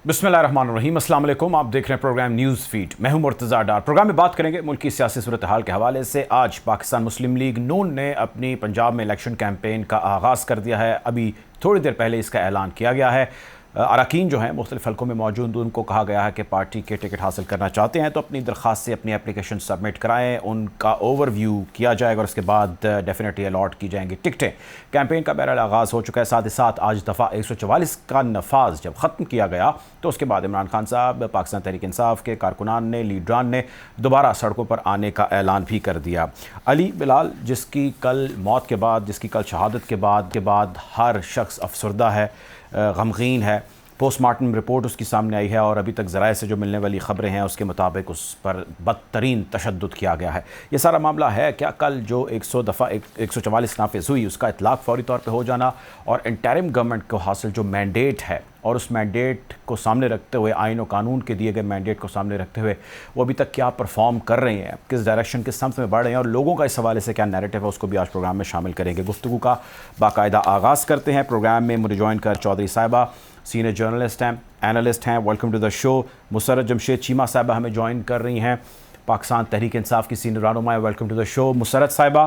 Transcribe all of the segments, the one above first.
बिस्मिल्लाहिर्रहमानिर्रहीम, अस्सलाम वालेकुम। आप देख रहे हैं प्रोग्राम न्यूज़ फीड। मैं हूं मुर्तज़ा डार। प्रोग्राम में बात करेंगे मुल्क की सियासी सूरत हाल के हवाले से। आज पाकिस्तान मुस्लिम लीग नून ने अपनी पंजाब में इलेक्शन कैंपेन का आगाज़ कर दिया है। अभी थोड़ी देर पहले इसका ऐलान किया गया है। अरकान जो हैं मुख्तलिफ़ हल्कों में मौजूद, उनको कहा गया है कि पार्टी के टिकट हासिल करना चाहते हैं तो अपनी दरख्वास्त से अपनी एप्लीकेशन सबमिट कराएं, उनका ओवरव्यू किया जाएगा और उसके बाद डेफिनेटली अलॉट की जाएंगी टिकटें। कैंपेन का बहरहाल आगाज़ हो चुका है। साथ ही साथ आज दफ़ा 144 का नफाज जब ख़त्म किया गया तो उसके बाद इमरान खान साहब, पाकिस्तान तहरीक इंसाफ के कारकुनान ने, लीडरान ने दोबारा सड़कों पर आने का ऐलान भी कर दिया। अली बिलाल, जिसकी कल मौत के बाद, जिसकी कल शहादत के बाद हर शख्स अफसरदा है, गमगीन है। पोस्टमार्टम रिपोर्ट उसकी सामने आई है और अभी तक ज़राए से जो मिलने वाली ख़बरें हैं उसके मुताबिक उस पर बदतरीन तशद्दुद किया गया है। ये सारा मामला है क्या कल जो 144 नाफिज हुई उसका इतलाक़ फौरी तौर पे हो जाना और इंटरिम गवर्नमेंट को हासिल जो मैंडेट है और उस मैंडेट को सामने रखते हुए, आइन और कानून के दिए गए मैंडेट को सामने रखते हुए वो अभी तक क्या परफॉर्म कर रहे हैं, किस डायरेक्शन, किस समत में बढ़ रहे हैं और लोगों का इस हवाले से क्या नैरेटिव है, उसको भी आज प्रोग्राम में शामिल करेंगे। गुफ्तगू का बाकायदा आगाज़ करते हैं। प्रोग्राम में मुझे ज्वाइन कर चौधरी साहिबा सीनियर जर्नलिस्ट हैं, एनालिस्ट हैं, welcome to the show. Musarrat Jamshed Cheema साहिबा हमें ज्वाइन कर रही हैं, पाकिस्तान तहरीक इंसाफ की सीनियर रहनुमा, welcome to the show. Musarrat साहिबा,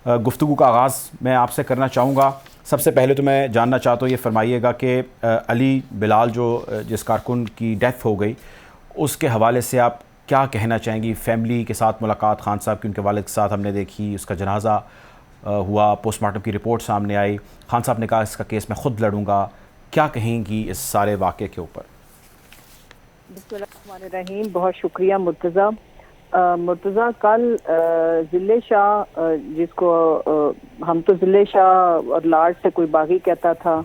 गुफ्तगू का आगाज़ मैं आपसे करना चाहूँगा। सबसे पहले तो मैं जानना चाहता हूँ, ये फरमाइएगा कि अली बिलाल जो जिस कारकुन की डेथ हो गई उसके हवाले से आप क्या कहना चाहेंगी? फैमिली के साथ मुलाकात खान साहब की, उनके वालिद के साथ हमने देखी, उसका जनाजा हुआ, पोस्टमार्टम की रिपोर्ट सामने आई, खान साहब ने कहा इसका केस मैं ख़ुद लड़ूंगा। क्या कहेंगी इस सारे वाक़े के ऊपर? बिस्मिल्लाहिर्रहमानिर्रहीम। बहुत शुक्रिया मुर्तज़ा। कल ज़िले शाह, जिसको हम तो ज़िले शाह और लाड से कोई बागी कहता था,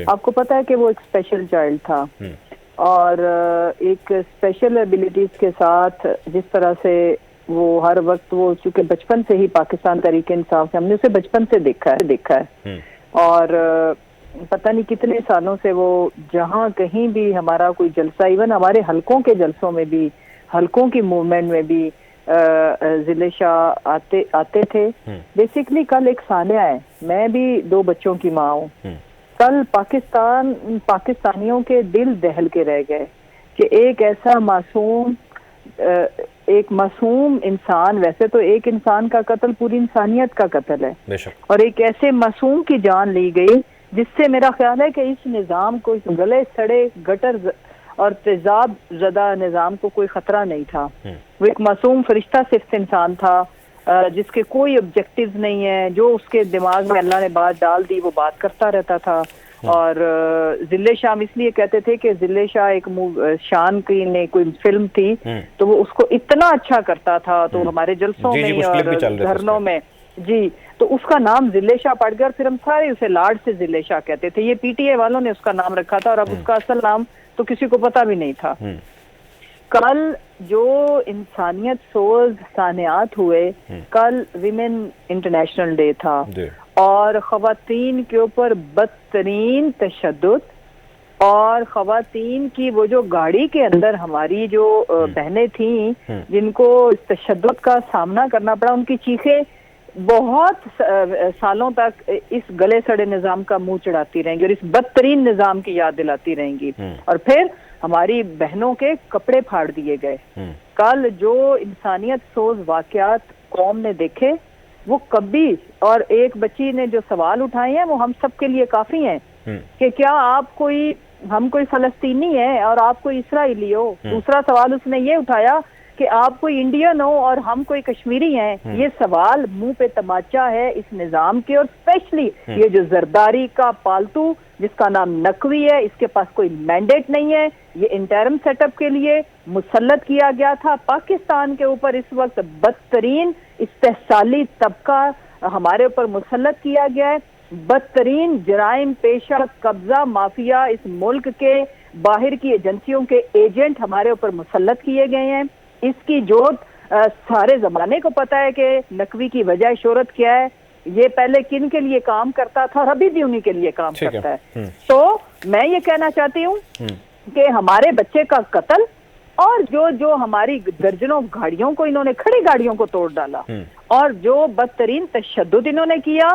आपको पता है कि वो एक स्पेशल चाइल्ड था और एक स्पेशल एबिलिटीज़ के साथ जिस तरह से वो हर वक्त, वो चूँकि बचपन से ही पाकिस्तान तहरीक इंसाफ से हमने उसे बचपन से देखा है और पता नहीं कितने सालों से वो जहाँ कहीं भी हमारा कोई जलसा, इवन हमारे हलकों के जलसों में भी, हलकों की मूवमेंट में भी ज़िले शाह आते थे। बेसिकली कल एक सानिया है, मैं भी 2 बच्चों की माँ हूँ। कल पाकिस्तानियों के दिल दहल के रह गए कि एक मासूम इंसान, वैसे तो एक इंसान का कत्ल पूरी इंसानियत का कत्ल है, और एक ऐसे मासूम की जान ली गई जिससे मेरा ख्याल है कि इस निज़ाम को, इस गले सड़े गटर और तेजाब ज़दा निज़ाम को कोई खतरा नहीं था। वो एक मासूम फरिश्ता सिर्फ इंसान था जिसके कोई ऑब्जेक्टिव्स नहीं है, जो उसके दिमाग में अल्लाह ने बात डाल दी वो बात करता रहता था। और ज़िले शाह हम इसलिए कहते थे कि ज़िले शाह एक शान की ने कोई फिल्म थी तो वो उसको इतना अच्छा करता था, तो हमारे जलसों में और धरनों में जी, तो उसका नाम ज़िले शाह पड़ गया और फिर हम सारे उसे लाड से ज़िले शाह कहते थे। ये पीटीआई वालों ने उसका नाम रखा था और अब उसका असल नाम तो किसी को पता भी नहीं था। कल जो इंसानियत सोज सानियात हुए, कल विमेन इंटरनेशनल डे था और ख़वातीन के ऊपर बदतरीन तशद्दुद और ख़वातीन की वो जो गाड़ी के अंदर हमारी जो बहनें थीं जिनको तशद्दुद का सामना करना पड़ा, उनकी चीखें बहुत सालों तक इस गले सड़े निज़ाम का मुंह चढ़ाती रहेंगी और इस बदतरीन निज़ाम की याद दिलाती रहेंगी। और फिर हमारी बहनों के कपड़े फाड़ दिए गए। कल जो इंसानियत सोज वाक़यात कौम ने देखे वो कभी, और एक बच्ची ने जो सवाल उठाए हैं वो हम सब के लिए काफ़ी हैं कि क्या हम कोई फ़लस्तीनी है और आप कोई इसराइली हो। दूसरा सवाल उसने ये उठाया कि आप कोई इंडियन हो और हम कोई कश्मीरी हैं। ये सवाल मुंह पे तमाचा है इस निज़ाम के, और स्पेशली ये जो जरदारी का पालतू जिसका नाम नकवी है, इसके पास कोई मैंडेट नहीं है। ये इंटरिम सेटअप के लिए मुसल्लत किया गया था। पाकिस्तान के ऊपर इस वक्त बदतरीन इस्तेहसाली तबका हमारे ऊपर मुसल्लत किया गया है। बदतरीन जराइम पेशा कब्जा माफिया, इस मुल्क के बाहर की एजेंसियों के एजेंट हमारे ऊपर मुसल्लत किए गए हैं। इसकी जोत सारे जमाने को पता है कि नकवी की वजह शोहरत क्या है, ये पहले किन के लिए काम करता था और अभी भी उन्हीं के लिए काम करता है। तो मैं ये कहना चाहती हूँ कि हमारे बच्चे का कत्ल और जो हमारी दर्जनों गाड़ियों को इन्होंने, खड़ी गाड़ियों को तोड़ डाला और जो बदतरीन तशद्दुद इन्होंने किया,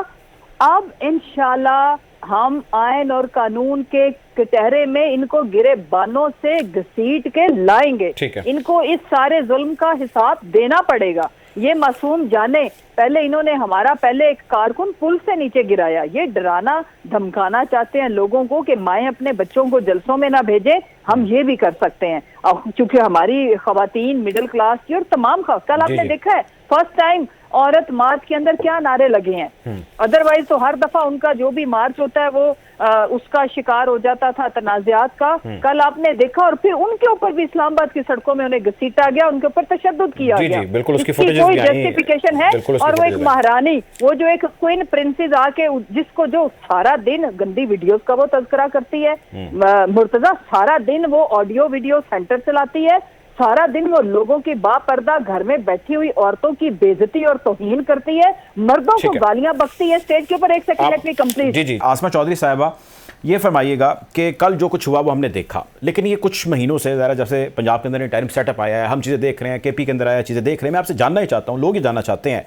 अब इंशाल्लाह हम आयन और कानून के कटहरे में इनको गिरे बानों से घसीट के लाएंगे। इनको इस सारे जुल्म का हिसाब देना पड़ेगा। ये मासूम जाने, पहले इन्होंने पहले एक कारकुन पुल से नीचे गिराया। ये डराना धमकाना चाहते हैं लोगों को कि माएं अपने बच्चों को जलसों में ना भेजें। हम ये भी कर सकते हैं। अब चूंकि हमारी खवातीन मिडिल क्लास की और तमाम कल आपने देखा है फर्स्ट टाइम औरत मार्च के अंदर क्या नारे लगे हैं। अदरवाइज तो हर दफा उनका जो भी मार्च होता है वो उसका शिकार हो जाता था तनाज़ात का। कल आपने देखा और फिर उनके ऊपर भी इस्लामाबाद की सड़कों में उन्हें घसीटा गया, उनके ऊपर तशद्दुद किया गया। बिल्कुल उसकी कोई जस्टिफिकेशन है। और वो एक महारानी, वो जो एक क्वीन प्रिंसेस आके जिसको जो सारा दिन गंदी वीडियोस का वो तज़किरा करती है, मुर्तजा सारा दिन वो ऑडियो वीडियो सेंटर चलाती है, सारा दिन वो लोगों की बापर्दा घर में बैठी हुई औरतों की बेइज्जती और तौहीन करती है, मर्दों को गालियां बकती है स्टेज के ऊपर। एक सेकंड लेट मी कंप्लीट। जी आसमा चौधरी साहिबा, ये फरमाइएगा कि कल जो कुछ हुआ वो हमने देखा, लेकिन ये कुछ महीनों से ज़रा जब से पंजाब के अंदर इंटरिम सेटअप आया है, हम चीज़ें देख रहे हैं, केपी के अंदर आया चीज़ें देख रहे हैं। मैं आपसे जानना ही चाहता हूँ, लोग ही जानना चाहते हैं,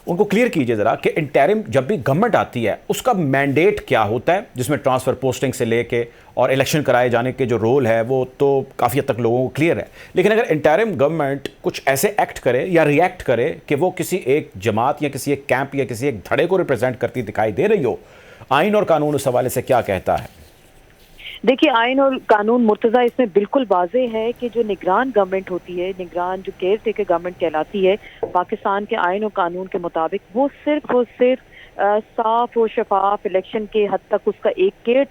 उनको क्लियर कीजिए ज़रा कि इंटरिम जब भी गवर्नमेंट आती है उसका मैंडेट क्या होता है, जिसमें ट्रांसफ़र पोस्टिंग से लेके और इलेक्शन कराए जाने के जो रोल है वो तो काफ़ी हद तक लोगों को क्लियर है। लेकिन अगर इंटरिम गवर्नमेंट कुछ ऐसे एक्ट करे या रिएक्ट करे कि वो किसी एक जमात या किसी एक कैंप या किसी एक धड़े को रिप्रेजेंट करती दिखाई दे रही हो, आइन और कानून उस हवाले से क्या कहता है? देखिए, आइन और कानून मुर्तज़ा इसमें बिल्कुल वाज़े है कि जो निगरान गवर्नमेंट होती है, निगरान जो केयर टेकर गवर्नमेंट कहलाती है पाकिस्तान के आइन और कानून के मुताबिक, वो सिर्फ और सिर्फ साफ और शफाफ इलेक्शन के हद तक उसका एक केयर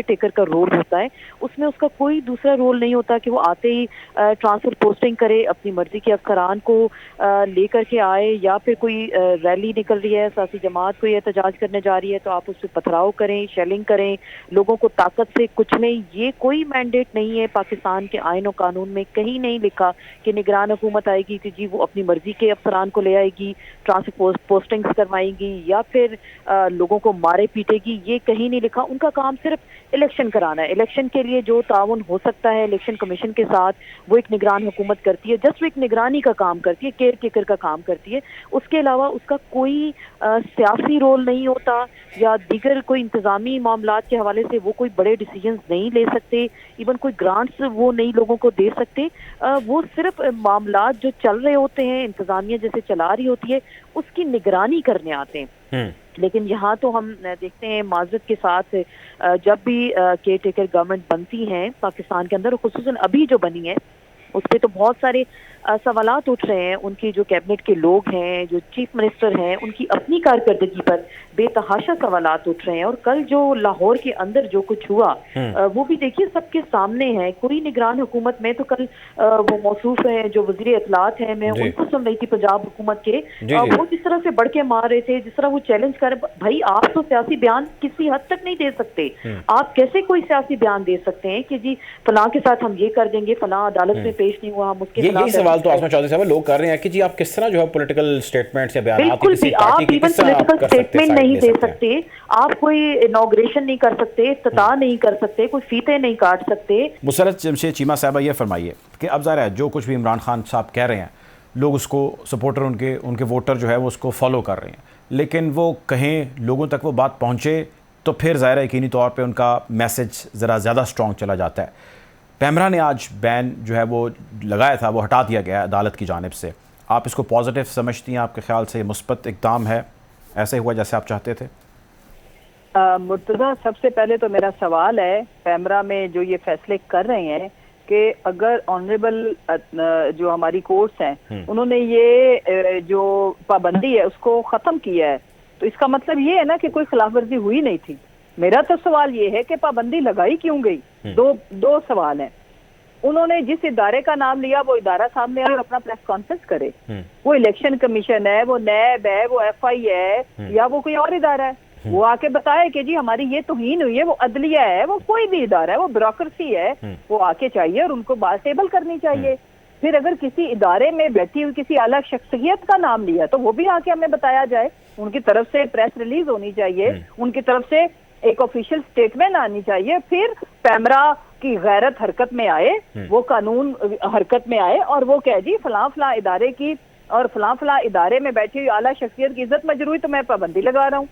टेकर का रोल होता है। उसमें उसका कोई दूसरा रोल नहीं होता कि वो आते ही ट्रांसफर पोस्टिंग करे, अपनी मर्जी के अफसरान को लेकर के आए, या फिर कोई रैली निकल रही है, सियासी जमात कोई एहतजाज करने जा रही है तो आप उस पर पथराव करें, शेलिंग करें, लोगों को ताकत से कुछ नहीं। ये कोई मैंडेट नहीं है पाकिस्तान के आइन और कानून में, कहीं नहीं लिखा कि निगरान हुकूमत आएगी कि जी वो अपनी मर्जी के अफसरान को ले आएगी, ट्रांसफर पोस्टिंग करवाएंगी या फिर लोगों को मारे पीटेगी। ये कहीं नहीं लिखा। उनका काम सिर्फ इलेक्शन कराना है। इलेक्शन के लिए जो ताउन हो सकता है इलेक्शन कमीशन के साथ, वो एक निगरान हुकूमत करती है, जस्ट वो एक निगरानी का काम करती है, केयर टेकर का काम करती है। उसके अलावा उसका कोई सियासी रोल नहीं होता या दीगर कोई इंतजामी मामलात के हवाले से वो कोई बड़े डिसीजंस नहीं ले सकते, इवन कोई ग्रांट्स वो नहीं लोगों को दे सकते। वो सिर्फ मामलात जो चल रहे होते हैं, इंतजामिया जैसे चला रही होती है, उसकी निगरानी करने आते हैं। लेकिन यहाँ तो हम देखते हैं माजरत के साथ, जब भी केयर टेकर गवर्नमेंट बनती है पाकिस्तान के अंदर, खुसूसन अभी जो बनी है उस पर तो बहुत सारे सवालात उठ रहे हैं। उनकी जो कैबिनेट के लोग हैं, जो चीफ मिनिस्टर हैं, उनकी अपनी कारकर्दगी पर बेतहाशा सवालात उठ रहे हैं। और कल जो लाहौर के अंदर जो कुछ हुआ वो भी देखिए सबके सामने है। कोई निगरान हुकूमत में तो कल वो मौसूफ है जो वजीर इत्तलात है, मैं उनको सुन रही थी पंजाब हुकूमत के, वो जिस तरह से बढ़ के मार रहे थे, जिस तरह वो चैलेंज कर, भाई आप तो सियासी बयान किसी हद तक नहीं दे सकते। आप कैसे कोई सियासी बयान दे सकते हैं कि जी फलां के साथ हम ये कर देंगे, फलां अदालत में पेश नहीं हुआ, हम उसके खिलाफ। तो आसमा चौधरी साहब लोग कर रहे हैं कि जी आप किस तरह जो है पॉलिटिकल स्टेटमेंट्स या बयान बिल्कुल भी आप इवन पॉलिटिकल स्टेटमेंट नहीं दे सकते, आप कोई इनॉग्रेशन नहीं कर सकते, इफ्तिताह नहीं कर सकते, कोई फीते नहीं काट सकते। मुसरत जमशेद चीमा साहबा ये फरमाइए कि अब ज़ाहिर है जो कुछ भी इमरान खान साहब कह रहे हैं, लोग उसको सपोर्टर, उनके वोटर जो है वो उसको फॉलो कर रहे हैं, लेकिन वो कहें लोगों तक वो बात पहुँचे तो फिर ज़ाहिर है यकीनी तौर पर उनका मैसेज ज़रा ज़्यादा स्ट्रॉन्ग चला जाता है। पैमरा ने आज बैन जो है वो लगाया था, वो हटा दिया गया अदालत की जानिब से। आप इसको पॉजिटिव समझती हैं? आपके ख्याल से मुस्बत इक़दाम है, ऐसे हुआ जैसे आप चाहते थे? मुर्तज़ा, सबसे पहले तो मेरा सवाल है, पैमरा में जो ये फैसले कर रहे हैं कि अगर ऑनरेबल जो हमारी कोर्ट्स हैं उन्होंने ये जो पाबंदी है उसको ख़त्म किया है, तो इसका मतलब ये है ना कि कोई खिलाफ वर्जी हुई नहीं थी। मेरा तो सवाल ये है कि पाबंदी लगाई क्यों गई? दो सवाल हैं। उन्होंने जिस इदारे का नाम लिया वो इदारा सामने आए और अपना प्रेस कॉन्फ्रेंस करे। वो इलेक्शन कमीशन है, वो नैब है, वो FI है, या वो कोई और इदारा है, वो आके बताए कि जी हमारी ये तौहीन हुई है। वो अदलिया है, वो कोई भी इदारा है, वो ब्यूरोक्रेसी है, वो आके चाहिए और उनको बात टेबल करनी चाहिए। फिर अगर किसी इदारे में बैठी हुई किसी अलग शख्सियत का नाम लिया तो वो भी आके हमें बताया जाए, उनकी तरफ से प्रेस रिलीज होनी चाहिए, उनकी तरफ से एक ऑफिशियल स्टेटमेंट आनी चाहिए। फिर पैमरा की गैरत हरकत में आए, वो कानून हरकत में आए और वो कह जी फलां फलां इदारे की और फला इदारे में बैठी हुई आला शख्सियत की इज्जत मजरूही तो मैं पाबंदी लगा रहा हूँ।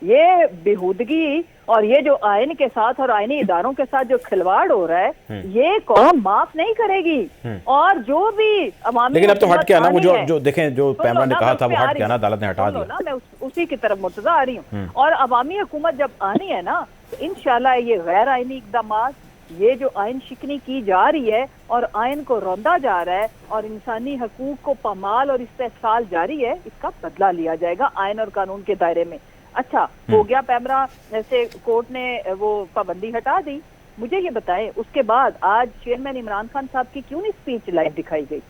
ये बेहूदगी और ये जो आइन के साथ और आइनी इदारों के साथ जो खिलवाड़ हो रहा है ये कौम माफ नहीं करेगी। और जो भी अवामी, लेकिन अब तो हट गया ना वो जो देखें जो पैमरा ने कहा था वो हट गया ना, अदालत ने हटा दिया ना। मैं उसी की तरफ मुर्तजा आ रही हूँ। और अवामी हुकूमत जब आनी है ना तो इंशाल्लाह ये गैर आइनी इक़दामात, ये जो आइन शिकनी की जा रही है और आइन को रौंदा जा रहा है और इंसानी हकूक को पामाल और इस्तेहसाल जारी है, इसका बदला लिया जाएगा आइन और कानून के दायरे में। अच्छा हो गया पैमरा से कोर्ट ने वो पाबंदी हटा दी। मुझे ये बताएं उसके बाद आज चेयरमैन इमरान खान साहब की क्यों नहीं स्पीच लाइव दिखाई गई?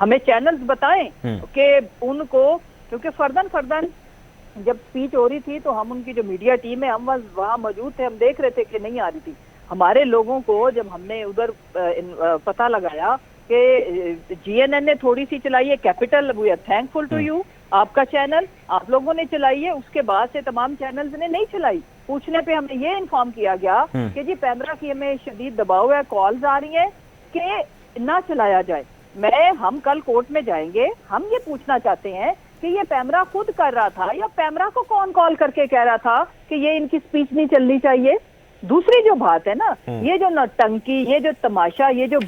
हमें चैनल्स बताएं कि उनको, क्योंकि फर्दन जब स्पीच हो रही थी तो हम उनकी जो मीडिया टीम है हम वहाँ मौजूद थे, हम देख रहे थे कि नहीं आ रही थी। हमारे लोगों को जब हमने उधर पता लगाया कि GNN ने थोड़ी सी चलाई है, capital, we are thankful to you, आपका चैनल आप लोगों ने चलाई है, उसके बाद से तमाम चैनल्स ने नहीं चलाई। पूछने पे हमें ये इन्फॉर्म किया गया कि जी पैमरा की हमें शदीद दबाव है, कॉल्स आ रही हैं कि ना चलाया जाए। हम कल कोर्ट में जाएंगे, हम ये पूछना चाहते हैं कि ये पैमरा खुद कर रहा था या पैमरा को कौन कॉल करके कह रहा था कि ये इनकी स्पीच नहीं चलनी चाहिए? दूसरी जो बात है ना, ये जो नौटंकी, ये जो तमाशा, ये जो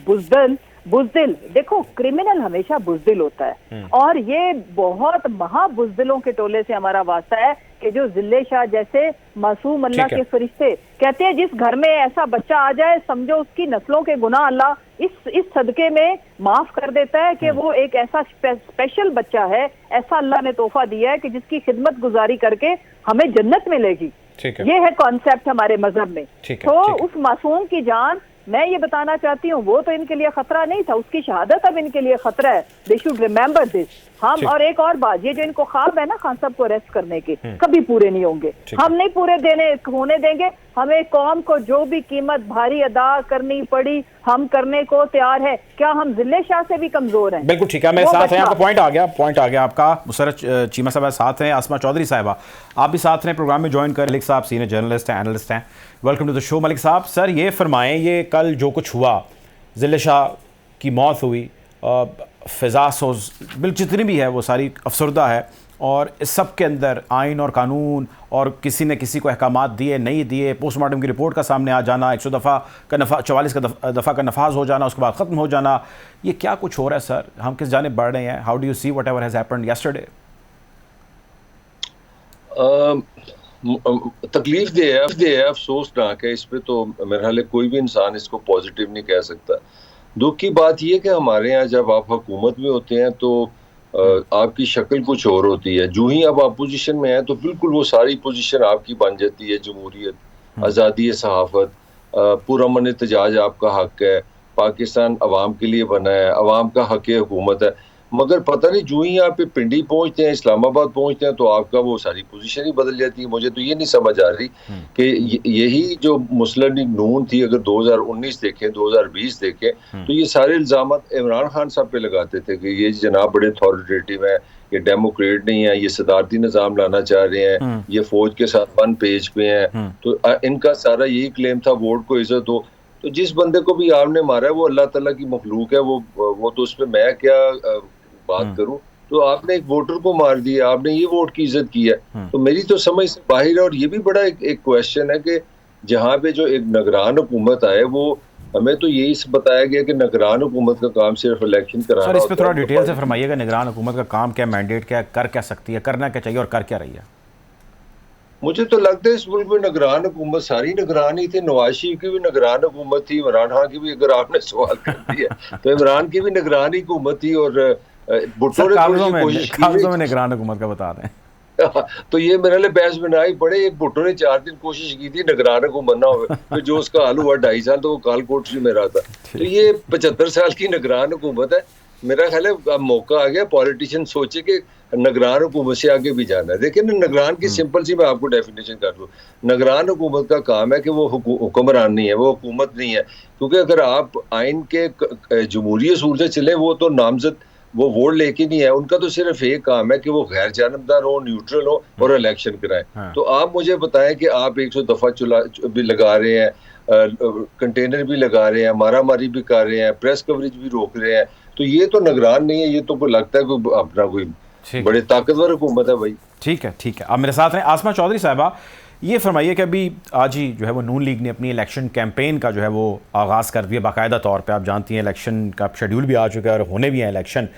बुज़दिल, देखो क्रिमिनल हमेशा बुज़दिल होता है और ये बहुत महाबुज़दिलों के टोले से हमारा वास्ता है कि जो जिले शाह जैसे मासूम अल्लाह के फरिश्ते कहते हैं जिस घर में ऐसा बच्चा आ जाए समझो उसकी नस्लों के गुनाह अल्लाह इस सदके में माफ कर देता है कि वो एक ऐसा स्पेशल बच्चा है, ऐसा अल्लाह ने तोहफा दिया है कि जिसकी खिदमत गुजारी करके हमें जन्नत मिलेगी। ये है कॉन्सेप्ट हमारे मजहब में। तो उस मासूम की जान, मैं ये बताना चाहती हूँ, वो तो इनके लिए खतरा नहीं था, उसकी शहादत अब इनके लिए खतरा है। They should remember this. हम और एक और बात, ये जो इनको ख्वाब है ना खान साहब को अरेस्ट करने के, कभी पूरे नहीं होंगे। हम नहीं पूरे होने देंगे। हमें कौम को जो भी कीमत भारी अदा करनी पड़ी हम करने को तैयार है। क्या हम जिले शाह से भी कमजोर हैं? बिल्कुल ठीक है, मैं साथ हैं। आपका पॉइंट आ गया आपका। मुसरत चीमा साहब साथ हैं, आसमा चौधरी साहिबा आप भी साथ हैं, प्रोग्राम में ज्वाइन कर। मलिक साहब सीनियर जर्नलिस्ट हैं, एनालिस्ट हैं, welcome to the show. Malik साहब, सर ये फरमाएं, ये कल जो कुछ हुआ, जिले शाह की मौत हुई, फ़िज़ा सोज बिल जितनी भी है वो सारी अफसरदा है और इस सब के अंदर आइन और कानून और किसी ने किसी को अहकामात दिए नहीं दिए, पोस्टमार्टम की रिपोर्ट का सामने आ जाना, 100 दफ़ा का 44 का दफ़ा का नफाज हो जाना, उसके बाद ख़त्म हो जाना, ये क्या कुछ हो रहा है सर? हम किस जानिब बढ़ रहे हैं? How do you see what ever has happened yesterday? तकलीफ दे है, अफसोसनाक है। इस पे तो मेरे ख्याल कोई भी इंसान इसको पॉजिटिव नहीं कह सकता। दुख की बात यह कि हमारे यहाँ जब आप हुकूमत में होते हैं तो आपकी शक्ल कुछ और होती है। जो ही आप अपोजिशन में हैं तो बिल्कुल वो सारी पोजीशन आपकी बन जाती है। जमहूरियत, आज़ादी सहाफ़त, पुरअमन एहतजाज आपका हक है, पाकिस्तान अवाम के लिए बना है, अवाम का हक हुकूमत है। मगर पता नहीं जो ही आप पिंडी पहुंचते हैं, इस्लामाबाद पहुंचते हैं तो आपका वो सारी पोजीशन ही बदल जाती है। मुझे तो ये नहीं समझ आ रही कि यही जो मुस्लिम लीग नून थी, अगर 2019 देखें, 2020 देखें तो ये सारे इल्जाम इमरान खान साहब पे लगाते थे कि ये जनाब बड़े अथॉरिटेटिव है, ये डेमोक्रेट नहीं है, ये सदारती निज़ाम लाना चाह रहे हैं, ये फौज के साथ वन पेज पे हैं। तो इनका सारा यही क्लेम था वोट को इज्जत हो। तो जिस बंदे को भी आपने मारा है वो अल्लाह ताला की मखलूक है, वो तो उसमें मैं क्या बात करूं। तो आपने एक वोटर को मार दिया, आपने ये वोट की इज्जत की है, तो मेरी तो समझ से बाहर है। और ये भी बड़ा एक क्वेश्चन है कि जहाँ पे जो एक निगरान हुकूमत आए, वो हमें तो यही बताया गया कि निगरान हुकूमत का काम सिर्फ इलेक्शन कराना। सर इस पे थोड़ा डिटेल से फरमाइएगा, निगरान हुकूमत का काम क्या, मैंडेट क्या, कर क्या सकती है, करना क्या चाहिए और कर क्या रही है? मुझे तो लगता है इस मुल्क में निगरान हुकूमत सारी निगरान ही थी। नवाज शरीफ की भी निगरान हुकूमत थी, इमरान खान की भी, अगर आपने सवाल कर दिया तो इमरान की भी निगरान हुकूमत थी और भुट्टो ने कागजों में निगरान हुकूमत का बता दें। तो ये मेरे लिए बहस बनाई पड़े। एक भुट्टो ने 4 दिन कोशिश की थी निगरान हुकूमत ना हो, फिर जो उसका हाल हुआ 2.5 साल, तो वो कालकोट से में रहा था। तो ये 75 साल की निगरान हुकूमत है। मेरा ख्याल है अब मौका आ गया, पॉलिटिशियन सोचे कि निगरान हुकूमत से आगे भी जाना है। देखिए ना, निगरान की सिंपल सी मैं आपको डेफिनेशन कर दूं। निगरान हुकूमत का काम है कि वो हुक्मरान नहीं है, वो हुकूमत नहीं है। क्योंकि अगर आप आइन के जमहूरी असूल से चले, वो तो नामजद, वो वोट लेके नहीं है। उनका तो सिर्फ एक काम है कि वो गैर जानबदार हो, न्यूट्रल हो और इलेक्शन कराएं। तो आप मुझे बताएं कि आप 100 दफा चुला भी लगा रहे हैं, कंटेनर भी लगा रहे हैं, मारामारी भी कर रहे हैं, प्रेस कवरेज भी रोक रहे हैं, तो ये तो निगरान नहीं है, ये तो कोई लगता है कोई अपना कोई बड़े ताकतवर हुकूमत है भाई। ठीक है, ठीक है। अब मेरे साथ हैं आसमा चौधरी साहबा। ये फरमाइए कि अभी आज ही जो है वो नून लीग ने अपनी इलेक्शन कैंपेन का जो है वो आगाज़ कर दिया बाकायदा तौर पे। आप जानती हैं इलेक्शन का शेड्यूल भी आ चुका है और होने भी हैं इलेक्शन।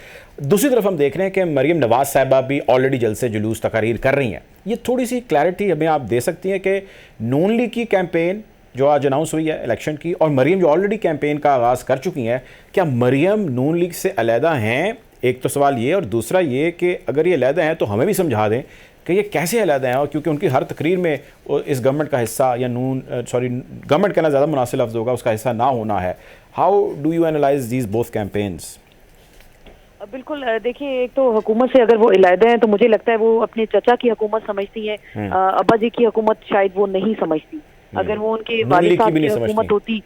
दूसरी तरफ हम देख रहे हैं कि मरीम नवाज साहिबा भी ऑलरेडी जलसे जुलूस तकारीर कर रही हैं। ये थोड़ी सी क्लैरिटी हमें आप दे सकती हैं कि नून लीग की कैंपेन जो आज अनाउंस हुई है इलेक्शन की, और मरीम जो ऑलरेडी कैंपेन का आगाज़ कर चुकी हैं, क्या मरीम नून लीग से अलहदा हैं? एक तो सवाल ये, और दूसरा ये कि अगर ये अलहदा हैं तो हमें भी समझा दें कि ये कैसे अलहदा हैं, और क्योंकि उनकी हर तकरीर में इस गवर्नमेंट का हिस्सा या गवर्नमेंट कहना ज़्यादा मुनासिब लफ्ज़ होगा, उसका हिस्सा ना होना है। How do you analyse these both campaigns? बिल्कुल, देखिए, एक तो हुकूमत से अगर वो अलहदा हैं तो मुझे लगता है वो अपने चचा की हुकूमत समझती है, अब्बा जी की हुकूमत शायद वो नहीं समझती। अगर वो उनके वालिद साहब की हुकूमत होती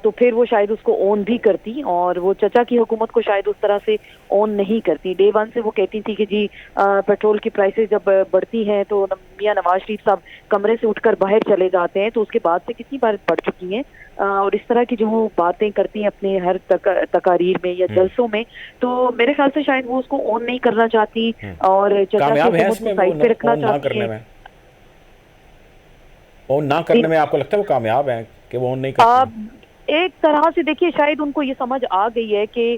तो फिर वो शायद उसको ओन भी करती, और वो चचा की हुकूमत को शायद उस तरह से ओन नहीं करती। डे वन से वो कहती थी कि जी पेट्रोल की प्राइसेस जब बढ़ती हैं तो मियां नवाज शरीफ साहब कमरे से उठकर बाहर चले जाते हैं, तो उसके बाद से कितनी बार बढ़ चुकी हैं, और इस तरह की जो वो बातें करती हैं अपने हर तकारीर में या जलसों में, तो मेरे ख्याल से शायद वो उसको ओन नहीं करना चाहती और चचा की हुकूमत को साइड पे रखना चाहती है। ओन ना करने में आपको लगता है वो कामयाब है कि वो ओन नहीं करते? एक तरह से देखिए, शायद उनको ये समझ आ गई है कि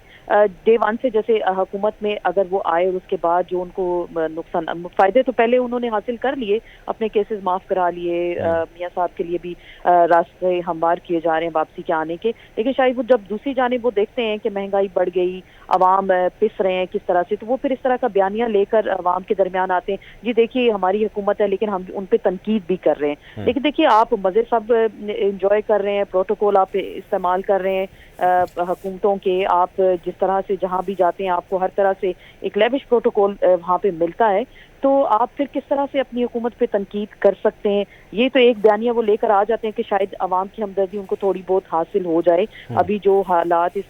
डे वन से जैसे हुकूमत में अगर वो आए और उसके बाद जो उनको नुकसान फायदे तो पहले उन्होंने हासिल कर लिए, अपने केसेस माफ करा लिए, मियां साहब के लिए भी रास्ते हमवार किए जा रहे हैं वापसी के आने के, लेकिन शायद वो जब दूसरी जानिब वो देखते हैं कि महंगाई बढ़ गई, अवाम पिस रहे हैं किस तरह से, तो वो फिर इस तरह का बयानिया लेकर अवाम के दरमियान आते हैं, जी देखिए हमारी हुकूमत है लेकिन हम उन पर तनकीद भी कर रहे हैं। लेकिन देखिए, आप मजे सब इंजॉय कर रहे हैं, प्रोटोकॉल आप इस्तेमाल कर रहे हैं हुकूमतों के, आप जिस तरह से जहां भी जाते हैं आपको हर तरह से एक लेविश प्रोटोकॉल वहां पे मिलता है, तो आप फिर किस तरह से अपनी हुकूमत पे तनकीद कर सकते हैं? ये तो एक बयानिया वो लेकर आ जाते हैं कि शायद अवाम की हमदर्दी उनको थोड़ी बहुत हासिल हो जाए अभी जो हालात इस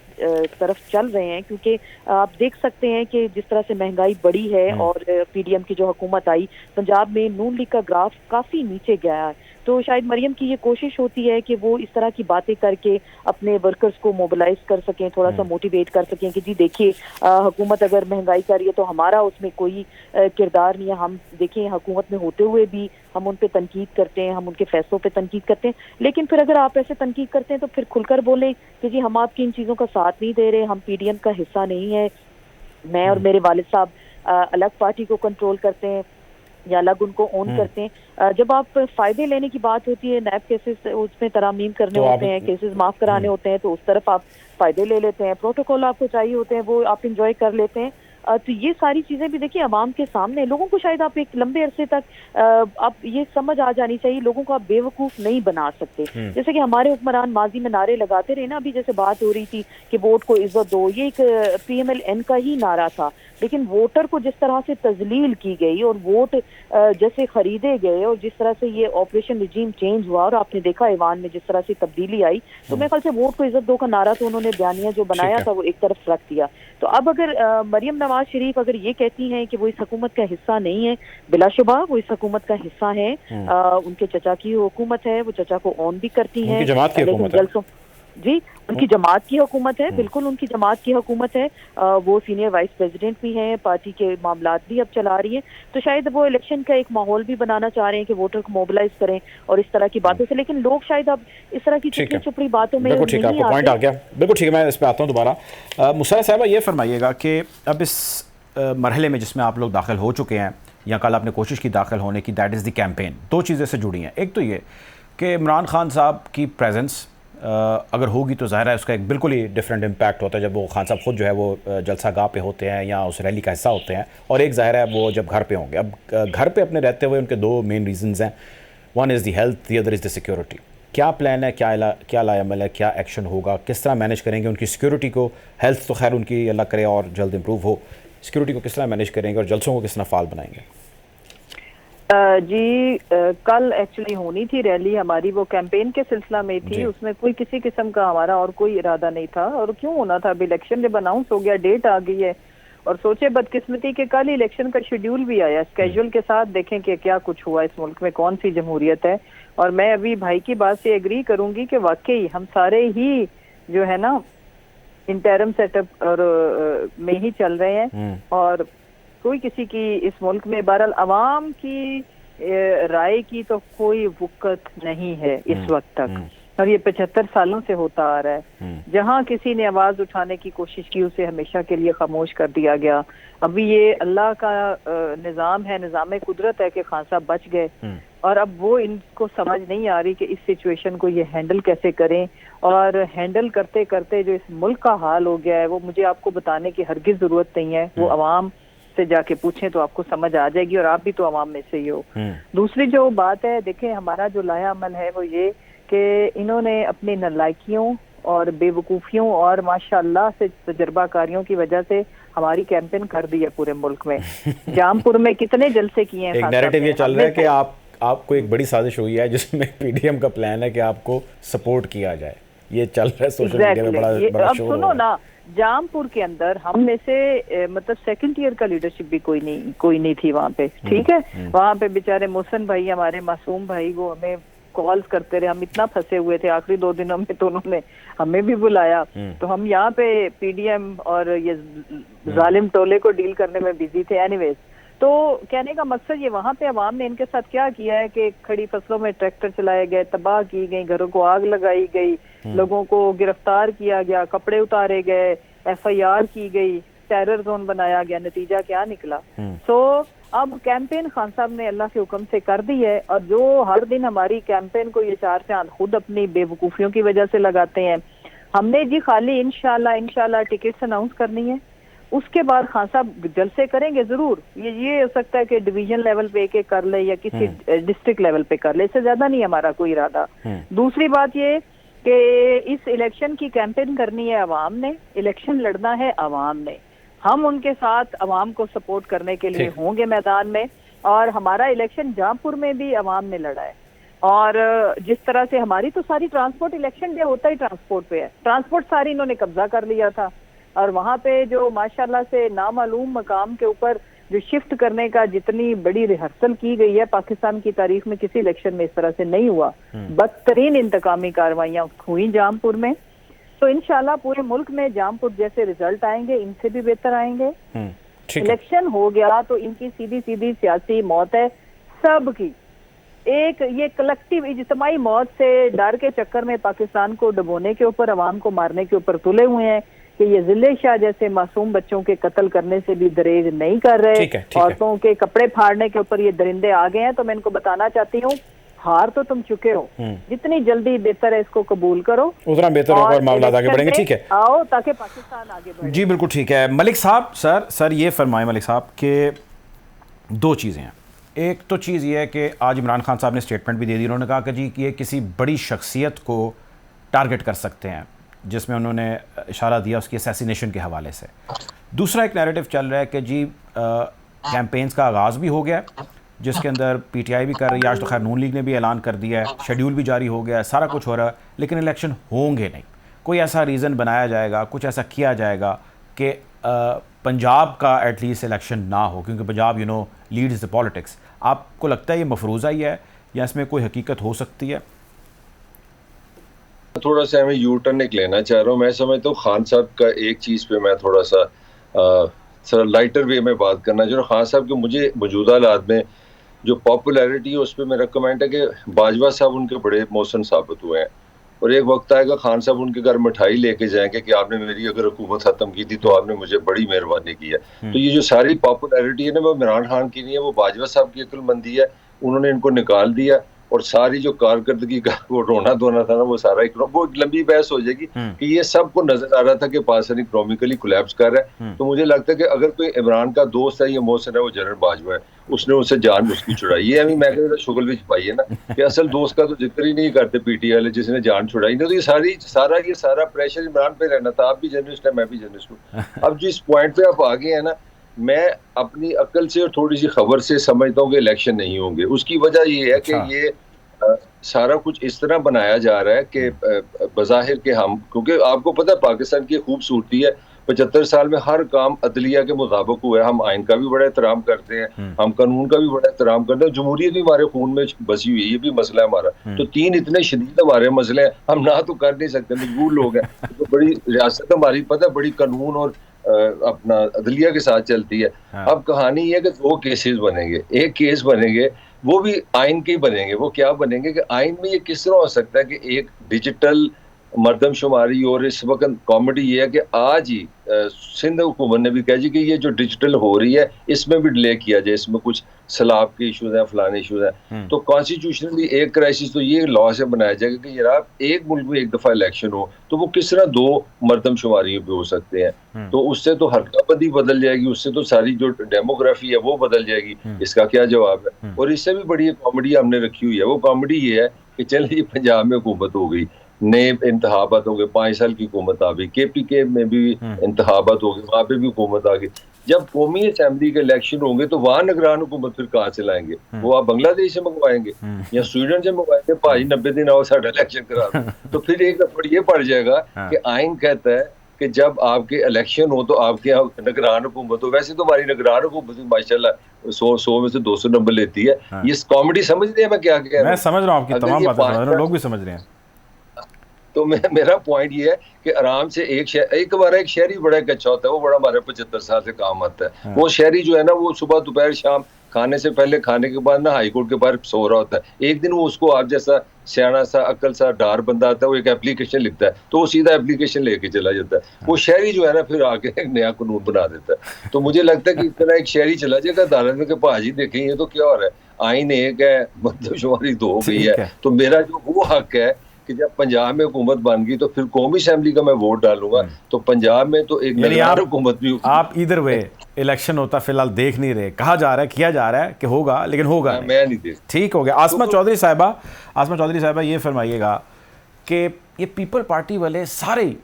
तरफ चल रहे हैं, क्योंकि आप देख सकते हैं कि जिस तरह से महंगाई बढ़ी है और पीडीएम की जो हुकूमत आई, पंजाब में नून लीग का ग्राफ काफी नीचे गया है, तो शायद मरियम की ये कोशिश होती है कि वो इस तरह की बातें करके अपने वर्कर्स को मोबिलाइज कर सकें, थोड़ा सा मोटिवेट कर सकें कि जी देखिए हुकूमत अगर महंगाई कर रही है तो हमारा उसमें कोई किरदार नहीं है, हम देखें हुकूमत में होते हुए भी हम उन पे तनकीद करते हैं, हम उनके फैसलों पे तनकीद करते हैं, लेकिन फिर अगर आप ऐसे तनकीद करते हैं तो फिर खुलकर बोलें कि जी हम आपकी इन चीज़ों का साथ नहीं दे रहे, हम पीडीएम का हिस्सा नहीं है, मैं और मेरे वालिद साहब अलग पार्टी को कंट्रोल करते हैं या अलग उनको ओन करते हैं। जब आप फायदे लेने की बात होती है, नैब केसेस उसमें तरामीम करने तो होते हैं, केसेस माफ कराने होते हैं, तो उस तरफ आप फायदे ले लेते हैं, प्रोटोकॉल आपको चाहिए होते हैं वो आप इंजॉय कर लेते हैं। तो ये सारी चीजें भी देखिए अवाम के सामने, लोगों को शायद आप एक लंबे अरसे तक आप ये समझ आ जानी चाहिए, लोगों को आप बेवकूफ नहीं बना सकते। जैसे कि हमारे हुक्मरान माजी में नारे लगाते रहे ना, अभी जैसे बात हो रही थी कि वोट को इज्जत दो, ये एक पीएमएल-एन का ही नारा था, लेकिन वोटर को जिस तरह से तजलील की गई और वोट जैसे खरीदे गए और जिस तरह से ये ऑपरेशन रिजीम चेंज हुआ और आपने देखा ईवान में जिस तरह से तब्दीली आई, तो मेरे ख्याल से वोट को इज्जत दो का नारा तो उन्होंने बयानिया जो बनाया था वो एक तरफ रख दिया। तो अब अगर मरियम नवाज शरीफ अगर ये कहती हैं कि वो इस हुकूमत का हिस्सा नहीं है, बिलाशुबा वो इस हुकूमत का हिस्सा है, उनके चचा की हुकूमत है, वो चचा को ऑन भी करती हैं, लेकिन जलसों जी उनकी जमात की हुकूमत है, बिल्कुल उनकी जमात की हुकूमत है, वो सीनियर वाइस प्रेसिडेंट भी हैं, पार्टी के मामलात भी अब चला रही हैं, तो शायद वो इलेक्शन का एक माहौल भी बनाना चाह रहे हैं कि वोटर को मोबिलाइज करें और इस तरह की बातों से, लेकिन लोग शायद अब इस तरह की छुपी छुपड़ी बातों में बिल्कुल ठीक है, आपका पॉइंट आ गया, बिल्कुल ठीक है। मैं इस पर आता हूँ दोबारा। मुसर्रत साहिबा ये फरमाइएगा कि अब इस मरहले में जिसमें आप लोग दाखिल हो चुके हैं या कल आपने कोशिश की दाखिल होने की, दैट इज़ द कैंपेन, दो चीज़ें से जुड़ी हैं। एक तो ये कि इमरान खान साहब की प्रेजेंस अगर होगी तो ज़ाहिर है उसका एक बिल्कुल ही डिफरेंट इम्पैक्ट होता है जब वो खान साहब खुद जो है वो जलसा गाह पे होते हैं या उस रैली का हिस्सा होते हैं, और एक ज़ाहिर है वो जब घर पे होंगे। अब घर पे अपने रहते हुए उनके दो मेन रीजंस हैं, one is the health, the other is the security. क्या प्लान है, क्या लायामल है, क्या एक्शन होगा, किस तरह मैनेज करेंगे उनकी सिक्योरिटी को? हेल्थ तो खैर उनकी अल्लाह करे और जल्द इम्प्रूव हो, सिक्योरिटी को किस तरह मैनेज करेंगे और जलसों को किस तरह फाल बनाएंगे? जी कल एक्चुअली होनी थी रैली हमारी, वो कैंपेन के सिलसिला में थी, उसमें कोई किसी किस्म का हमारा और कोई इरादा नहीं था, और क्यों होना था, अभी इलेक्शन जब अनाउंस हो गया, डेट आ गई है, और सोचे बदकिस्मती के कल इलेक्शन का शेड्यूल भी आया, स्केड्यूल के साथ देखें कि क्या कुछ हुआ इस मुल्क में, कौन सी जमहूरियत है। और मैं अभी भाई की बात से एग्री करूंगी कि वाकई हम सारे ही जो है ना इंटरम सेटअप और में ही चल रहे हैं और कोई किसी की इस मुल्क में बहरहाल अवाम की राय की तो कोई वक़्त नहीं है इस वक्त तक, और ये 75 सालों से होता आ रहा है। जहां किसी ने आवाज उठाने की कोशिश की उसे हमेशा के लिए खामोश कर दिया गया। अभी ये अल्लाह का निज़ाम है, निज़ाम कुदरत है कि खान साहब बच गए, और अब वो इनको समझ नहीं आ रही कि इस सिचुएशन को ये हैंडल कैसे करें, और हैंडल करते करते जो इस मुल्क का हाल हो गया है वो मुझे आपको बताने की हरगिज जरूरत नहीं है, वो अवाम से जाके पूछें तो आपको समझ आ जाएगी, और आप भी तो अवाम में से ही हो। दूसरी जो बात है, देखें हमारा जो लाया अमल है वो ये कि इन्होंने अपनी नालायकियों और बेवकूफ़ियों और माशाअल्लाह से तजर्बाकारियों की वजह से हमारी कैंपेन कर दी है पूरे मुल्क में। जामपुर में कितने जलसे किए हैं। एक नैरेटिव ये चल रहा है कि आपको एक बड़ी साजिश हुई है जिसमें पीडीएम का प्लान है कि आपको सपोर्ट किया जाए, ये चल रहा है सोशल मीडिया में बड़ा अब सुनो ना, जामपुर के अंदर हम में से मतलब सेकंड ईयर का लीडरशिप भी कोई नहीं थी वहाँ पे, ठीक है। वहाँ पे बेचारे मोहसन भाई, हमारे मासूम भाई, वो हमें कॉल्स करते रहे, हम इतना फंसे हुए थे आखिरी 2 दिनों में, तो उन्होंने हमें भी बुलाया, तो हम यहाँ पे पीडीएम और ये जालिम टोले को डील करने में बिजी थे। एनीवेज, तो कहने का मकसद ये, वहाँ पे अवाम ने इनके साथ क्या किया है कि खड़ी फसलों में ट्रैक्टर चलाए गए, तबाह की गई, घरों को आग लगाई गई, लोगों को गिरफ्तार किया गया, कपड़े उतारे गए, एफआईआर की गई, टेरर जोन बनाया गया। नतीजा क्या निकला? सो अब कैंपेन खान साहब ने अल्लाह के हुक्म से कर दी है, और जो हर दिन हमारी कैंपेन को ये 4 चांद खुद अपनी बेवकूफियों की वजह से लगाते हैं। हमने जी खाली इंशाल्लाह टिकट्स अनाउंस करनी है, उसके बाद खान साहब जलसे करेंगे जरूर। ये हो सकता है कि डिवीजन लेवल पे एक कर ले या किसी डिस्ट्रिक्ट लेवल पे कर ले, इससे ज्यादा नहीं हमारा कोई इरादा। दूसरी बात ये कि इस इलेक्शन की कैंपेन करनी है अवाम ने, इलेक्शन लड़ना है अवाम ने, हम उनके साथ अवाम को सपोर्ट करने के लिए होंगे मैदान में। और हमारा इलेक्शन जहांपुर में भी अवाम ने लड़ा है, और जिस तरह से हमारी तो सारी ट्रांसपोर्ट, इलेक्शन डे होता ही ट्रांसपोर्ट पे है, ट्रांसपोर्ट सारी इन्होंने कब्जा कर लिया था, और वहां पे जो माशाल्लाह से नामालूम मकाम के ऊपर जो शिफ्ट करने का जितनी बड़ी रिहर्सल की गई है, पाकिस्तान की तारीख में किसी इलेक्शन में इस तरह से नहीं हुआ। बदतरीन इंतकामी कार्रवाइयां हुई जामपुर में, तो इंशाल्लाह पूरे मुल्क में जामपुर जैसे रिजल्ट आएंगे, इनसे भी बेहतर आएंगे। इलेक्शन हो गया तो इनकी सीधी सियासी मौत है सबकी। एक ये कलेक्टिव इज्तिमाई मौत से डर के चक्कर में पाकिस्तान को डुबोने के ऊपर, अवाम को मारने के ऊपर तुले हुए हैं कि ये जिले शाह जैसे मासूम बच्चों के कत्ल करने से भी दरेज नहीं कर रहे। औरतों के कपड़े फाड़ने के ऊपर ये दरिंदे आ गए हैं। तो मैं इनको बताना चाहती हूँ, हार तो तुम चुके हो, जितनी जल्दी बेहतर है इसको कबूल करो, उतना बेहतर होगा और मामला आगे बढ़ेंगे। ठीक है, आओ ताकि पाकिस्तान आगे बढ़े। जी बिल्कुल ठीक है। मलिक साहब, सर ये फरमाए मलिक साहब कि 2 चीज़ें हैं। एक तो चीज़ ये है कि आज इमरान खान साहब ने स्टेटमेंट भी दे दी, उन्होंने कहा कि जी कि ये किसी बड़ी शख्सियत को टारगेट कर सकते हैं, जिसमें उन्होंने इशारा दिया उसकी असैसिनेशन के हवाले से। दूसरा एक नैरेटिव चल रहा है कि जी कैंपेन्स का आगाज़ भी हो गया है, जिसके अंदर पीटीआई भी कर रही है, आज तो खैर नून लीग ने भी ऐलान कर दिया है, शेड्यूल भी जारी हो गया है, सारा कुछ हो रहा है, लेकिन इलेक्शन होंगे नहीं। कोई ऐसा रीज़न बनाया जाएगा, कुछ ऐसा किया जाएगा कि पंजाब का एटलीस्ट इलेक्शन ना हो, क्योंकि पंजाब लीड्स द पॉलिटिक्स। आपको लगता है ये मफरूज़ा ही है या इसमें कोई हकीकत हो सकती है? थोड़ा सा मैं यू टर्न एक लेना चाह रहा हूँ। मैं समझता हूँ खान साहब का एक चीज़ पे मैं थोड़ा सा लाइटर वे में बात करना चाह रहा हूँ। खान साहब के मुझे मौजूदा हालात में जो पॉपुलैरिटी है उस पर मेरा कमेंट है कि बाजवा साहब उनके बड़े मौसन साबित हुए हैं, और एक वक्त आएगा खान साहब उनके घर मिठाई लेके जाएंगे कि आपने मेरी अगर हुकूमत खत्म की थी तो आपने मुझे बड़ी मेहरबानी की है। तो ये जो सारी पॉपुलैरिटी है ना, वो इमरान खान की नहीं है, वो बाजवा साहब की अक्लमंदी है। उन्होंने इनको निकाल दिया, और सारी जो कारकर्दगी का वो रोना धोना था ना, वो सारा वो एक लंबी बहस हो जाएगी कि ये सबको नजर आ रहा था कि पाकिस्तान इकोनॉमिकली कोलैप्स कर रहा है। तो मुझे लगता है कि अगर कोई इमरान का दोस्त है, ये मोहसिन है, वो जनरल बाजवा है, उसने उससे जान उसकी छुड़ाई। ये अभी मैं शुगल भी छुपाई है ना कि असल दोस्त का तो जिक्र ही नहीं करते पीटीआई वाले, जिसने जान छुड़ाई नहीं। तो ये सारा प्रेशर इमरान पे रहना था। आप भी जर्नलिस्ट है, मैं भी जर्नलिस्ट हूँ। अब जिस पॉइंट पे आप आ गए हैं ना, मैं अपनी अक्ल से और थोड़ी सी खबर से समझता हूँ कि इलेक्शन नहीं होंगे। उसकी वजह ये है कि ये सारा कुछ इस तरह बनाया जा रहा है कि बज़ाहिर के हम, क्योंकि आपको पता है पाकिस्तान की खूबसूरती है, 75 साल में हर काम अदलिया के मुताबिक हुआ है। हम आइन का भी बड़ा एहतराम करते हैं, हम कानून का भी बड़ा एहतराम करते हैं, जमहूरियत भी हमारे खून में बसी हुई है, ये भी मसला है हमारा। तो 3 इतने शदीद हमारे मसले हैं, हम ना तो कर नहीं सकते, मजबूर लोग हैं। तो बड़ी रियासत हमारी पता है बड़ी कानून और अपना अदलिया के साथ चलती है। अब कहानी ये है कि 2 केसेस बनेंगे, एक केस बनेंगे वो भी आइन के ही बनेंगे। वो क्या बनेंगे कि आइन में ये किस तरह हो सकता है कि एक डिजिटल मरदमशुमारी, और इस वक्त कॉमेडी ये है कि आज ही सिंध हुकूमत ने भी कहा जी कि ये जो डिजिटल हो रही है इसमें भी डिले किया जाए, इसमें कुछ सलाब के इशूज हैं, फलाने इशूज हैं। तो कॉन्स्टिट्यूशनली एक क्राइसिस तो ये लॉ से बनाया जाएगा कि जनाब एक मुल्क में एक दफा इलेक्शन हो तो वो किस तरह 2 मरदमशुमारियों पे हो सकते हैं। तो उससे तो हरकतबंदी बदल जाएगी, उससे तो सारी जो डेमोग्राफी है वो बदल जाएगी। इसका क्या जवाब है? और इससे भी बड़ी कॉमेडी हमने रखी हुई है। वो कॉमेडी ये है कि चलिए पंजाब में हुकूमत हो गई, नए इंतखाबात हो गए, 5 साल की हुकूमत आ गई, KPK में भी इंतखाबात हो गए, वहां पे भी हुकूमत आ गई। जब कौमी असेंबली के इलेक्शन होंगे तो वहां निगरान हुकूमत फिर कहाँ से लाएंगे? वो आप बांग्लादेश से मंगवाएंगे या स्वीडन से मंगवाएंगे? भाई 90 दिन आओ साढ़ा इलेक्शन करा दो। तो फिर एक दफा ये पड़ जाएगा कि आइन कहता है कि जब आपके इलेक्शन हो तो आपके यहाँ निगरान हुकूमत हो। वैसे तो हमारी निगरान हुकूमत माशाल्लाह 100 में से 200 नंबर लेती है। ये कॉमेडी समझ रहे हैं मैं क्या कह रहा हूँ? मैं समझ रहा हूँ, आपकी तमाम बातें समझ रहा हूँ, लोग भी समझ रहे हैं। तो मेरा पॉइंट ये है कि आराम से एक शहरी बड़ा अच्छा होता है, वो बड़ा हमारे 75 साल से काम आता है। वो शहरी जो है ना, वो सुबह दोपहर शाम खाने से पहले, खाने के बाद ना हाई कोर्ट के बाहर सो रहा होता है। एक दिन वो उसको आप जैसा सियाना सा अक्ल सा डार बंदा आता है, वो एक एप्लीकेशन लिखता है तो वो सीधा एप्लीकेशन लेके चला जाता है। वो शहरी जो है ना फिर आके एक नया कानून बना देता है। तो मुझे लगता है कि इतना एक शहरी चला जाएगा अदालत में कि भाजी देखें ये तो क्या हो रहा है, आइन एक है, मरदमशुमारी 2 हो गई है। तो मेरा जो वो हक है कि जब पंजाब में हुकूमत बन गई तो फिर कौमी असेंबली का मैं वोट डालूंगा। तो पंजाब में तो एक निगरान हुकूमत भी, आप इधर वे इलेक्शन होता फिलहाल देख नहीं रहे, कहा जा रहा है, किया जा रहा है कि होगा, लेकिन होगा मैं नहीं देख। ठीक हो गया। आसमा चौधरी साहिबा ये फरमाइएगा कि ये पीपल पार्टी वाले सारे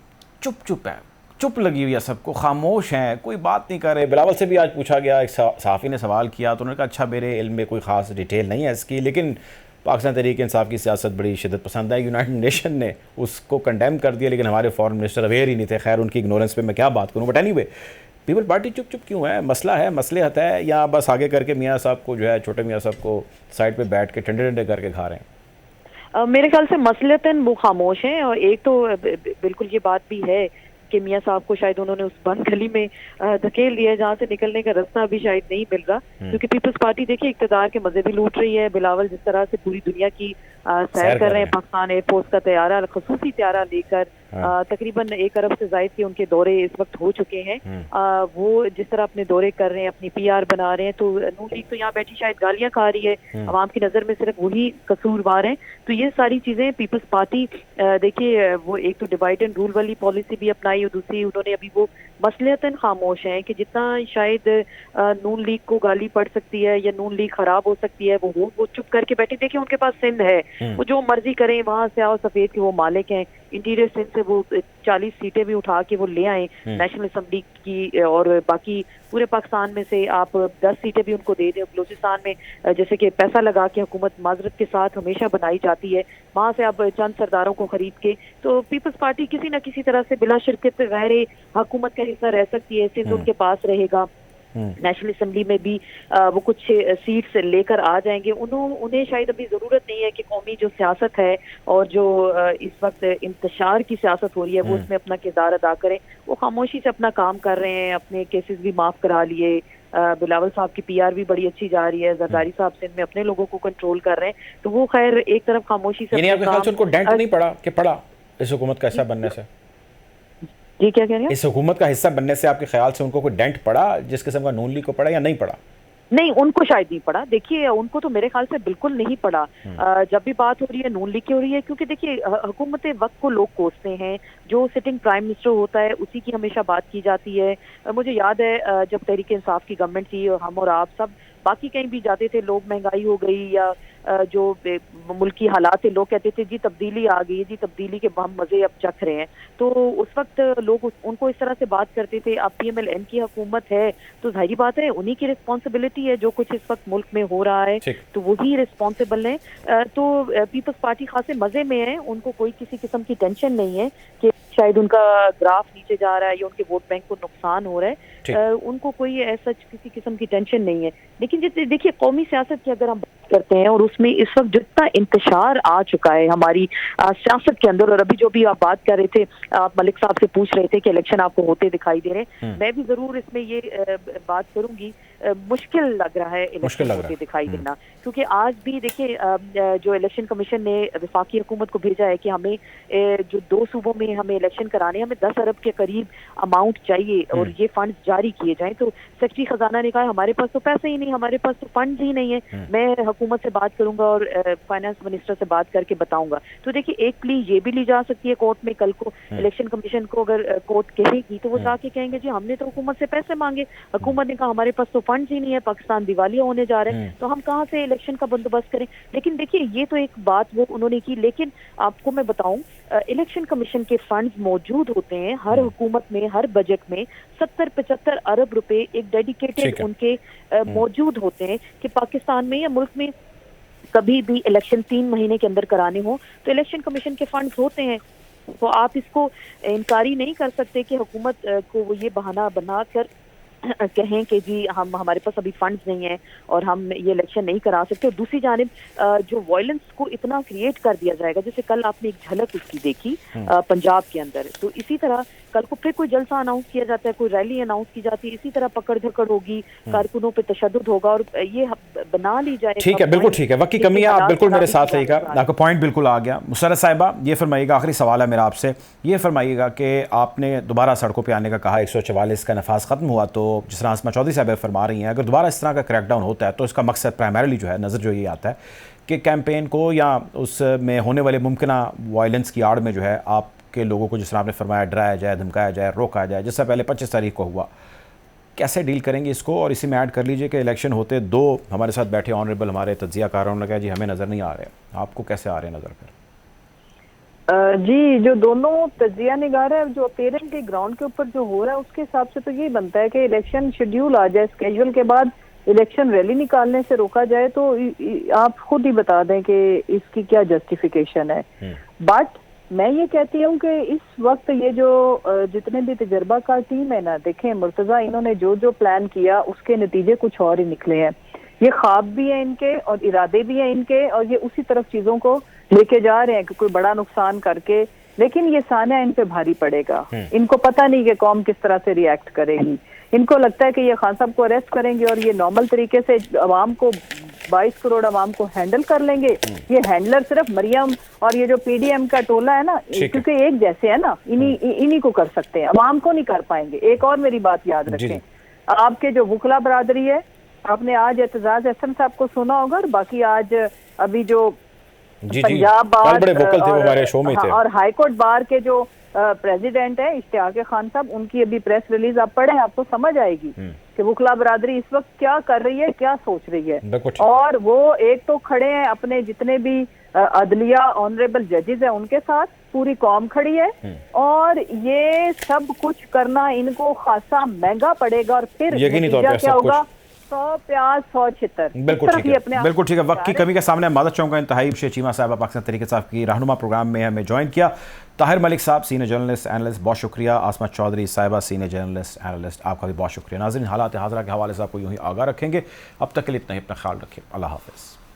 चुप है, चुप लगी हुई है, सबको खामोश हैं, कोई बात नहीं कर रहे। बिलावल से भी आज पूछा गया, एक सहाफ़ी ने सवाल किया तो उन्होंने कहा अच्छा मेरे इल्म में कोई ख़ास डिटेल नहीं है इसकी, लेकिन पाकिस्तान तहरीक इंसाफ की सियासत बड़ी शिद्दत पसंद है। यूनाइटेड नेशन ने उसको कंडेम कर दिया, लेकिन हमारे फॉरेन मिनिस्टर अवेयर ही नहीं थे। खैर उनकी इग्नोरेंस पे मैं क्या बात करूँ, बट एनीवे पीपल पार्टी चुप क्यों है? मसला है, मसलेहत है, या बस आगे करके मियाँ साहब को जो है, छोटे मियाँ साहब को साइड पे बैठ के ठंडे करके खा रहे हैं? मेरे ख्याल से मसलतन वो खामोश हैं। और एक तो बिल्कुल ये बात भी है कि मियाँ साहब को शायद उन्होंने उस बंद गली में धकेल दिया है जहाँ से निकलने का रास्ता भी शायद नहीं मिल रहा। क्योंकि पीपल्स पार्टी देखिए इक़्तिदार के मजे भी लूट रही है। बिलावल जिस तरह से पूरी दुनिया की सैर कर रहे हैं, पाकिस्तान एयरफोर्स का तैयारा, खसूसी तैयारा लेकर तकरीबन 1 अरब से ज़ायद के उनके दौरे इस वक्त हो चुके हैं। वो जिस तरह अपने दौरे कर रहे हैं, अपनी PR बना रहे हैं, तो नून लीग तो यहाँ बैठी शायद गालियां खा रही है। अवाम की नज़र में सिर्फ वही कसूरवार हैं। तो ये सारी चीज़ें पीपल्स पार्टी देखिए, वो एक तो डिवाइड एंड रूल वाली पॉलिसी भी अपनाई और दूसरी उन्होंने अभी वो मसलतन खामोश हैं कि जितना शायद नून लीग को गाली पड़ सकती है या नून लीग खराब हो सकती है, वो चुप करके बैठे। देखिए उनके पास सिंध है, वो जो मर्जी करें, वहां से आओ सफेद के वो मालिक हैं। इंटीरियर सिंध से वो 40 सीटें भी उठा के वो ले आए नेशनल असेंबली की, और बाकी पूरे पाकिस्तान में से आप 10 सीटें भी उनको दे दें। बलूचिस्तान में जैसे कि पैसा लगा के हुकूमत माजरत के साथ हमेशा बनाई जाती है, वहां से आप चंद सरदारों को खरीद के, तो पीपल्स पार्टी किसी न किसी तरह से बिला शिरकत गैर हुकूमत का हिस्सा रह सकती है। सिंध उनके पास रहेगा, नेशनल असेंबली में भी वो कुछ सीट्स लेकर आ जाएंगे। उन्हें शायद अभी ज़रूरत नहीं है कि कौमी जो सियासत है और जो इस वक्त इंतशार की सियासत हो रही है वो उसमें अपना किरदार अदा करें। वो खामोशी से अपना काम कर रहे हैं, अपने केसेस भी माफ़ करा लिए। बिलावल साहब की PR भी बड़ी अच्छी जा रही है, जरदारी साहब सिंध में अपने लोगों को कंट्रोल कर रहे हैं। तो वो खैर एक तरफ खामोशी से उनको डेंट नहीं पड़ा कि पड़ा इस हुकूमत का हिस्सा बनने से? जी क्या कह रहे हैं? इस हुकूमत का हिस्सा बनने से आपके ख्याल से उनको कोई डेंट पड़ा जिस किस्म का नून लीग को पड़ा, या नहीं पड़ा? नहीं, उनको शायद नहीं पड़ा। देखिए उनको तो मेरे ख्याल से बिल्कुल नहीं पड़ा। जब भी बात हो रही है नून लीग की हो रही है, क्योंकि देखिए हुकूमत वक्त को लोग कोसते हैं, जो सिटिंग प्राइम मिनिस्टर होता है उसी की हमेशा बात की जाती है। मुझे याद है जब तहरीक इंसाफ की गवर्नमेंट थी और हम और आप सब बाकी कहीं भी जाते थे, लोग महंगाई हो गई या जो मुल्की हालात थे, लोग कहते थे जी तब्दीली आ गई है, जी तब्दीली के हम मजे अब चख रहे हैं, तो उस वक्त लोग उनको इस तरह से बात करते थे। अब PMLN की हुकूमत है तो जाहिर बात है उन्हीं की रिस्पॉन्सिबिलिटी है जो कुछ इस वक्त मुल्क में हो रहा है, तो वही रिस्पॉन्सिबल है। तो पीपल्स पार्टी खासे मजे में है, उनको कोई किसी किस्म की टेंशन नहीं है कि शायद उनका ग्राफ नीचे जा रहा है या उनके वोट बैंक को नुकसान हो रहा है, उनको कोई ऐसा किसी किस्म की टेंशन नहीं है। लेकिन देखिए कौमी सियासत की अगर हम बात करते हैं और उसमें इस वक्त जितना इंतशार आ चुका है हमारी सियासत के अंदर, और अभी जो भी आप बात कर रहे थे, आप मलिक साहब से पूछ रहे थे कि इलेक्शन आपको होते दिखाई दे रहे हैं, मैं भी जरूर इसमें ये बात करूंगी, मुश्किल लग रहा है इलेक्शन होते दिखाई देना, क्योंकि आज भी देखिए जो इलेक्शन कमीशन ने वफाकी हुकूमत को भेजा है कि हमें जो 2 सूबों में हमें इलेक्शन कराने, हमें 10 अरब के करीब अमाउंट चाहिए और ये फंड जारी किए जाएं, तो सेक्रेटरी खजाना ने कहा हमारे पास तो पैसे ही नहीं, हमारे पास तो फंड ही नहीं है। मैं हुकूमत से बात करूंगा और फाइनेंस मिनिस्टर से बात करके बताऊंगा। तो देखिए एक प्ली ये भी ली जा सकती है कोर्ट में, कल को इलेक्शन कमीशन को अगर कोर्ट कहेगी तो वो जाके कहेंगे जी हमने तो हुकूमत से पैसे मांगे, हुकूमत ने कहा हमारे पास तो फंड ही नहीं है, पाकिस्तान दिवालिया होने जा रहे हैं, तो हम कहाँ से इलेक्शन का बंदोबस्त करें। लेकिन देखिए ये तो एक बात वो उन्होंने की, लेकिन आपको मैं बताऊं इलेक्शन कमीशन के फंड्स मौजूद होते हैं हर हुकूमत में, हर बजट में 70-75 अरब रुपए एक डेडिकेटेड उनके मौजूद होते हैं कि पाकिस्तान में या मुल्क में कभी भी इलेक्शन 3 महीने के अंदर कराने हो तो इलेक्शन कमीशन के फंड्स होते हैं। तो आप इसको इनकारी नहीं कर सकते कि हुकूमत को वो ये बहाना बनाकर कहें कि जी हम हमारे पास अभी फंड्स नहीं है और हम ये इलेक्शन नहीं करा सकते। और दूसरी जानिब जो वायलेंस को इतना क्रिएट कर दिया जाएगा, जैसे कल आपने एक झलक उसकी देखी पंजाब के अंदर, तो इसी तरह कल को फिर कोई जलसा अनाउंस किया जाता है, कोई रैली अनाउंस की जाती है, इसी तरह पकड़ धकड़ होगी, कारकुनों पे तशद्दुद होगा और ये बना ली जाए। ठीक है, बिल्कुल ठीक है, वक्त की कमी है, आप बिल्कुल मेरे साथ रहिएगा, आपका पॉइंट बिल्कुल आ गया। मुसर्रत साहिबा ये फरमाइएगा, आखिरी सवाल है मेरा आपसे, ये फरमाइएगा कि आपने दोबारा सड़कों पर आने का कहा, 144 का नफाज ख़त्म हुआ, तो जिस तरह आसमा चौधरी साहब फरमा रही हैं, अगर दोबारा इस तरह का क्रैकडाउन होता है तो इसका मकसद प्राइमरीली जो है नज़र जो ये आता है कि कैंपेन को या उसमें होने वाले मुमकिन वायलेंस की आड़ में जो है आप के लोगों को जिस तरह आपने फरमाया डराया जाए, धमकाया जाए, रोका जाए, जिससे पहले 25 तारीख को हुआ, कैसे डील करेंगे इसको। और इसी में ऐड कर लीजिए कि इलेक्शन होते 2 हमारे साथ बैठे ऑनरेबल हमारे तज्जिया कारों ने कहा जी हमें नज़र नहीं आ रहे, आपको कैसे आ रहे हैं नज़र फिर? जी जो दोनों तज्जिया निगार है, जो अपेरेंट के ग्राउंड के ऊपर जो हो रहा है उसके हिसाब से तो ये बनता है कि इलेक्शन शेड्यूल आ जाए, स्केड्यूल के बाद इलेक्शन रैली निकालने से रोका जाए, तो आप खुद ही बता दें कि इसकी क्या जस्टिफिकेशन है। बट मैं ये कहती हूँ कि इस वक्त ये जो जितने भी तजर्बाकार टीम है ना, देखें मुर्तजा इन्होंने जो जो प्लान किया उसके नतीजे कुछ और ही निकले हैं। ये ख्वाब भी है इनके और इरादे भी हैं इनके, और ये उसी तरफ चीजों को लेके जा रहे हैं कि कोई बड़ा नुकसान करके, लेकिन ये सानिया इन पे भारी पड़ेगा। इनको पता नहीं कि कौम किस तरह से रिएक्ट करेगी। इनको लगता है कि ये खान साहब को अरेस्ट करेंगे और ये नॉर्मल तरीके से अवाम को 22 करोड़ अवाम को हैंडल कर लेंगे। ये हैंडलर सिर्फ मरियम और ये जो PDM का टोला है ना, क्योंकि एक जैसे है ना, इन्हीं को कर सकते हैं, अवाम को नहीं कर पाएंगे। एक और मेरी बात याद रखें, आपके जो वुकला बरादरी है, आपने आज एतजाज अहसन साहब को सुना होगा, और बाकी आज अभी जो पंजाब बार बड़े वोकल थे वो हमारे शो में थे, और हाईकोर्ट बार के जो प्रेसिडेंट है इश्तियाक खान साहब, उनकी अभी प्रेस रिलीज आप पढ़े, आपको समझ आएगी कि वुकला बरादरी इस वक्त क्या कर रही है, क्या सोच रही है। और वो एक तो खड़े हैं अपने जितने भी अदलिया ऑनरेबल जजेस है उनके साथ, पूरी कौम खड़ी है, और ये सब कुछ करना इनको खासा महंगा पड़ेगा। और फिर नतीजा क्या होगा? 100 प्याज 100 छितर। बिल्कुल ठीक है, बिल्कुल ठीक है। वक्त की कमी के सामने मादत चाहूँगा इंतहाई शेख चीमा साहब पाकिस्तान तहरीक इंसाफ की रहनुमा प्रोग्राम में हमें ज्वाइन किया। ताहिर मलिक साहब सीनियर जर्नलिस्ट एनालिस्ट, बहुत शुक्रिया। आसमा चौधरी साहिबा सीनियर जर्नलिस्ट एनालिस्ट, आपका भी बहुत शुक्रिया। नाज़रीन हालात हाज़रा के हवाले से आपको यूँ ही आगाह रखेंगे। अब तक के लिए इतना ही, अपना ख्याल रखिए, अल्लाह हाफ़िज़।